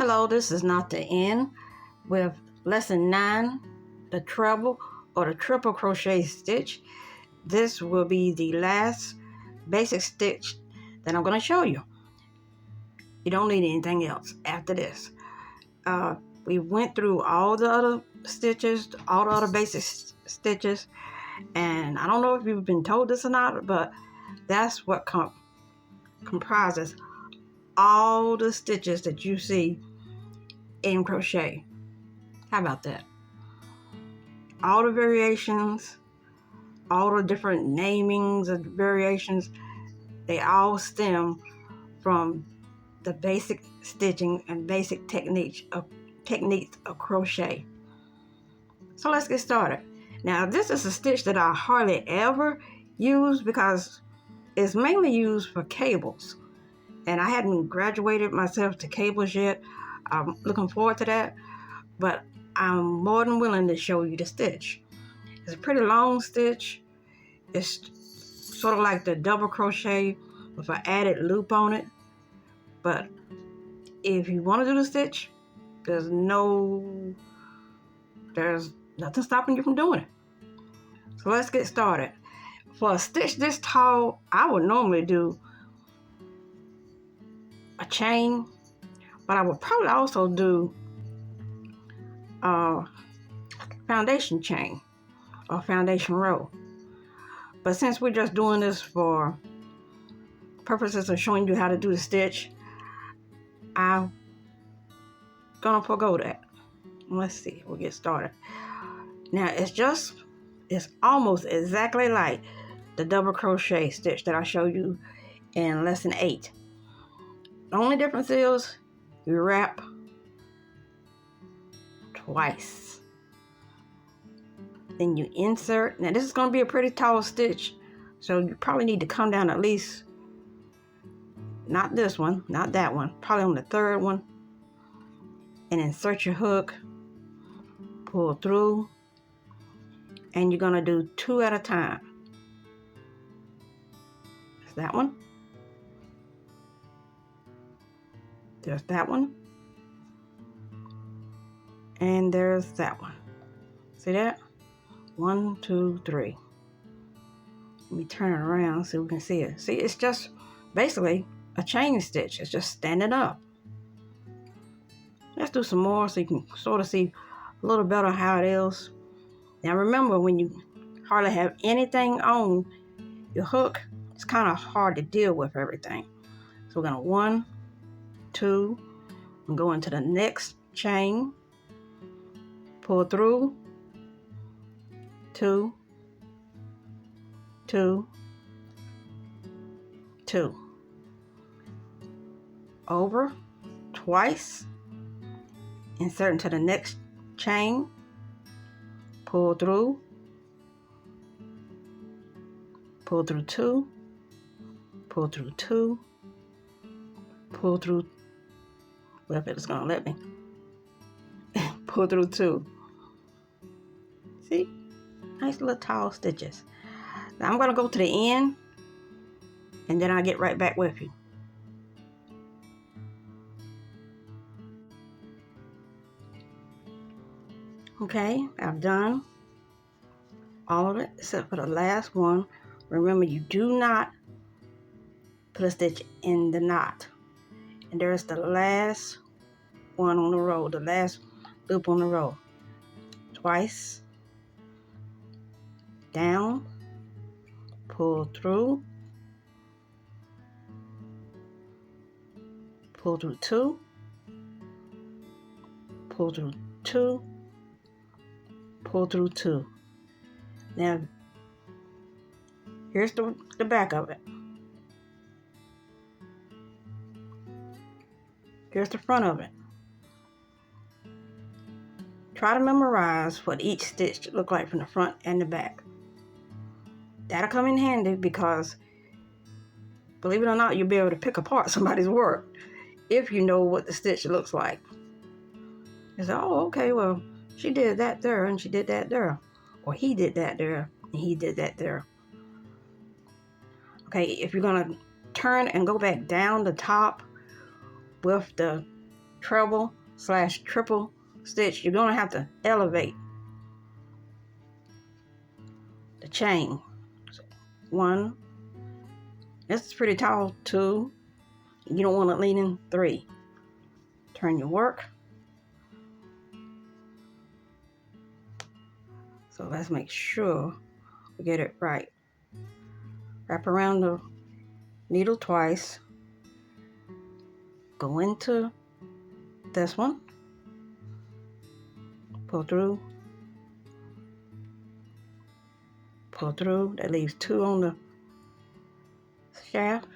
Hello, this is not the end with lesson 9, the treble or the triple crochet stitch. This will be the last basic stitch that I'm going to show you. You don't need anything else after this. We went through all the other stitches, all the other basic stitches, and I don't know if you've been told this or not, but that's what comprises all the stitches that you see in crochet. How about that? All the variations, all the different namings of variations, they all stem from the basic stitching and basic techniques of crochet. So let's get started. Now this is a stitch that I hardly ever use because it's mainly used for cables, and I hadn't graduated myself to cables yet. I'm looking forward to that, but I'm more than willing to show you the stitch. It's a pretty long stitch. It's sort of like the double crochet with an added loop on it. But if you want to do the stitch, there's nothing stopping you from doing it. So let's get started. For a stitch this tall, I would normally do a chain, but I would probably also do a foundation chain or foundation row. But since we're just doing this for purposes of showing you how to do the stitch, I'm gonna forgo that. Let's see, we'll get started. Now it's almost exactly like the double crochet stitch that I showed you in lesson 8. The only difference is you wrap twice. Then you insert. Now this is going to be a pretty tall stitch, so you probably need to come down at least, not this one, not that one, probably on the third one, and insert your hook, pull through, and you're going to do 2 at a time. There's that one. There's that one. And there's that one. See that? 1, 2, 3. Let me turn it around so we can see it. See, it's just basically a chain stitch. It's just standing up. Let's do some more so you can sort of see a little better how it is. Now remember, when you hardly have anything on your hook, it's kind of hard to deal with everything. So we're going to 1, 2, and go into the next chain, pull through, 2, 2, 2, over twice, insert into the next chain, pull through 2, pull through 2, pull through, well, if it's gonna let me, pull through 2. See? Nice little tall stitches. Now I'm gonna go to the end, and then I'll get right back with you. Okay, I've done all of it except for the last one. Remember, you do not put a stitch in the knot. And there's the last one on the row, the last loop on the row. Twice, down, pull through 2, pull through 2, pull through 2. Now, here's the back of it. Here's the front of it. Try to memorize what each stitch look like from the front and the back. That'll come in handy because, believe it or not, you'll be able to pick apart somebody's work if you know what the stitch looks like. You say, oh, okay, well, she did that there and she did that there. Or he did that there and he did that there. Okay, if you're going to turn and go back down the top with the treble / triple stitch, you're going to have to elevate the chain. So 1, this is pretty tall, 2, you don't want to lean in, 3. Turn your work. So let's make sure we get it right. Wrap around the needle twice. Go into this one. Pull through. Pull through. That leaves 2 on the shaft.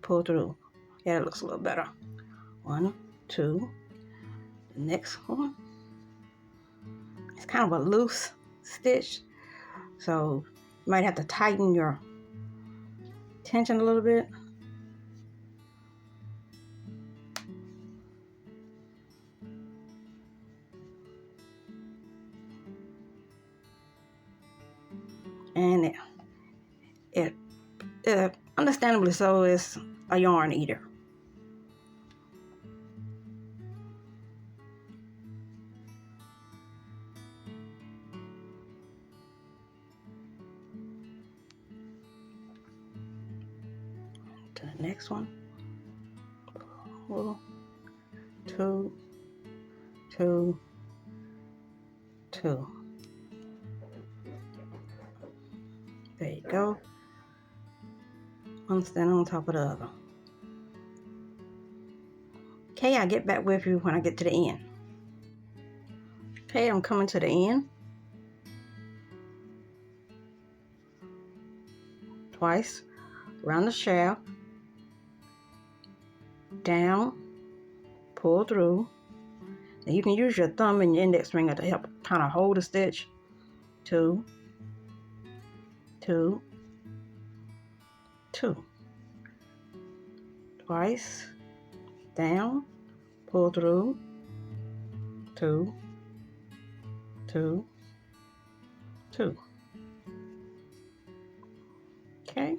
Pull through. Yeah, it looks a little better. 1, 2. The next one. It's kind of a loose stitch, so you might have to tighten your tension a little bit. And it understandably so, is a yarn eater. To the next one. 2, 2, 2. There you go. One stand on top of the other. Okay, I'll get back with you when I get to the end. Okay, I'm coming to the end. Twice around the shaft, down, pull through. And you can use your thumb and your index finger to help kind of hold the stitch. 2, 2, 2. Twice, down, pull through, 2, 2, 2. Okay.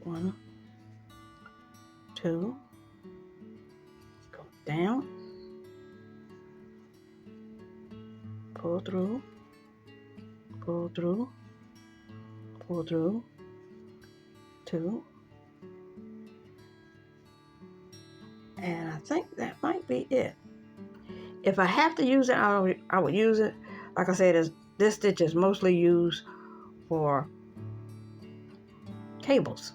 1, 2. Go down, pull through, pull through, pull through, 2. And I think that might be it. If I have to use it, I would use it. Like I said, this stitch is mostly used for cables.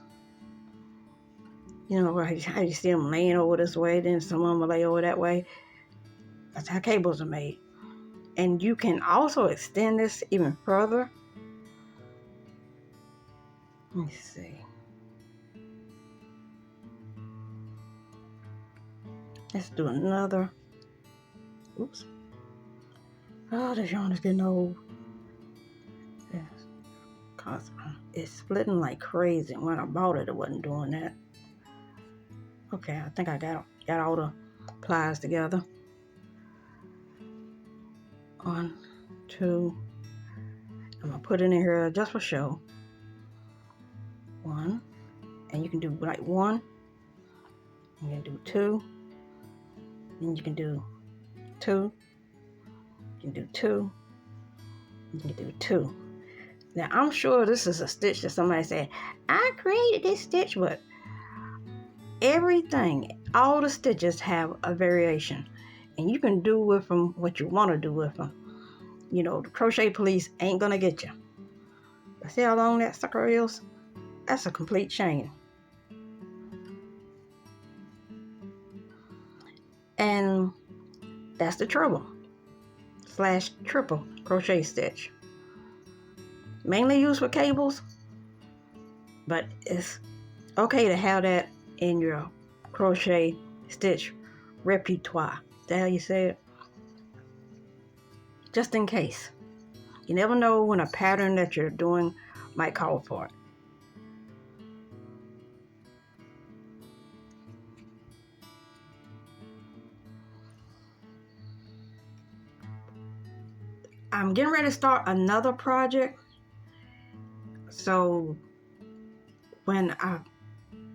You know, how you see them laying over this way, then some of them will lay over that way. That's how cables are made. And you can also extend this even further. Let me see. Let's do another. Oops. Oh, this yarn is getting old. Yes. Cause it's splitting like crazy. When I bought it, it wasn't doing that. Okay, I think I got all the plies together. 1, 2. I'm gonna put it in here just for show. 1, and you can do like 1. You can do 2. Then you can do 2. You can do 2. You can do 2. Now I'm sure this is a stitch that somebody said, I created this stitch, but everything, all the stitches have a variation, and you can do with them what you want to do with them. You know, the crochet police ain't gonna get you. But see how long that sucker is? That's a complete chain. And that's the treble / triple crochet stitch. Mainly used for cables, but it's okay to have that in your crochet stitch repertoire. Is that how you say it? Just in case. You never know when a pattern that you're doing might call for it. I'm getting ready to start another project. So when I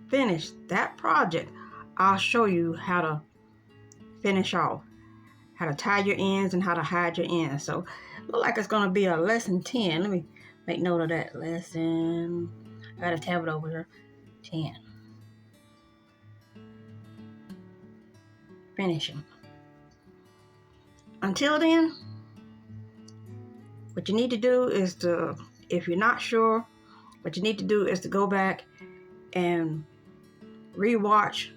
finish that project, I'll show you how to finish off, how to tie your ends and how to hide your ends. So look like it's gonna be a lesson 10. Let me make note of that. Lesson, I got a tablet over here, 10. Finishing. Until then, what you need to do is to, if you're not sure, what you need to do is to go back and rewatch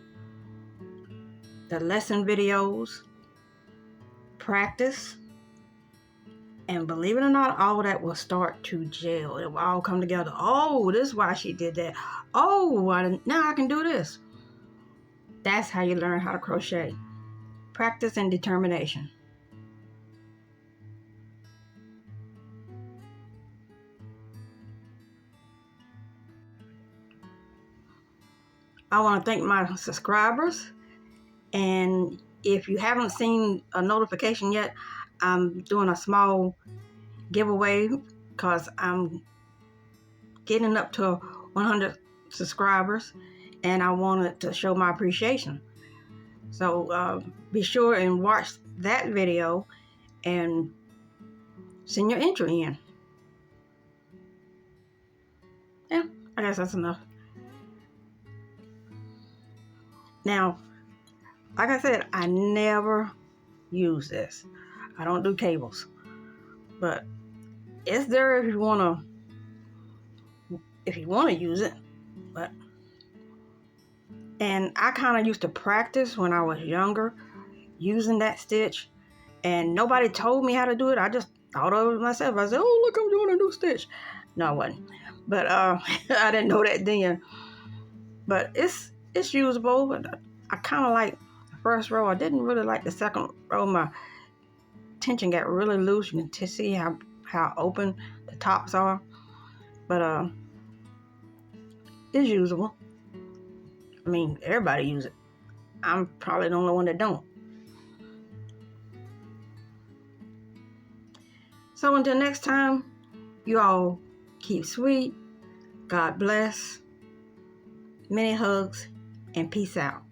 the lesson videos, practice, and believe it or not, all that will start to gel. It will all come together. Oh, this is why she did that. Oh, now I can do this. That's how you learn how to crochet. Practice and determination. I want to thank my subscribers, and if you haven't seen a notification yet, I'm doing a small giveaway because I'm getting up to 100 subscribers and I wanted to show my appreciation. So be sure and watch that video and send your entry in. Yeah, I guess that's enough. Now, like I said, I never use this. I don't do cables, but it's there if you want to use it. But and I kind of used to practice when I was younger using that stitch, and nobody told me how to do it. I just thought of it myself. I said, oh, look, I'm doing a new stitch. No, I wasn't. But I didn't know that then. But it's usable. I kind of like the first row. I didn't really like the second row. My tension got really loose. You can see how open the tops are. But it's usable. I mean, everybody use it. I'm probably the only one that don't. So until next time, you all keep sweet. God bless. Many hugs and peace out.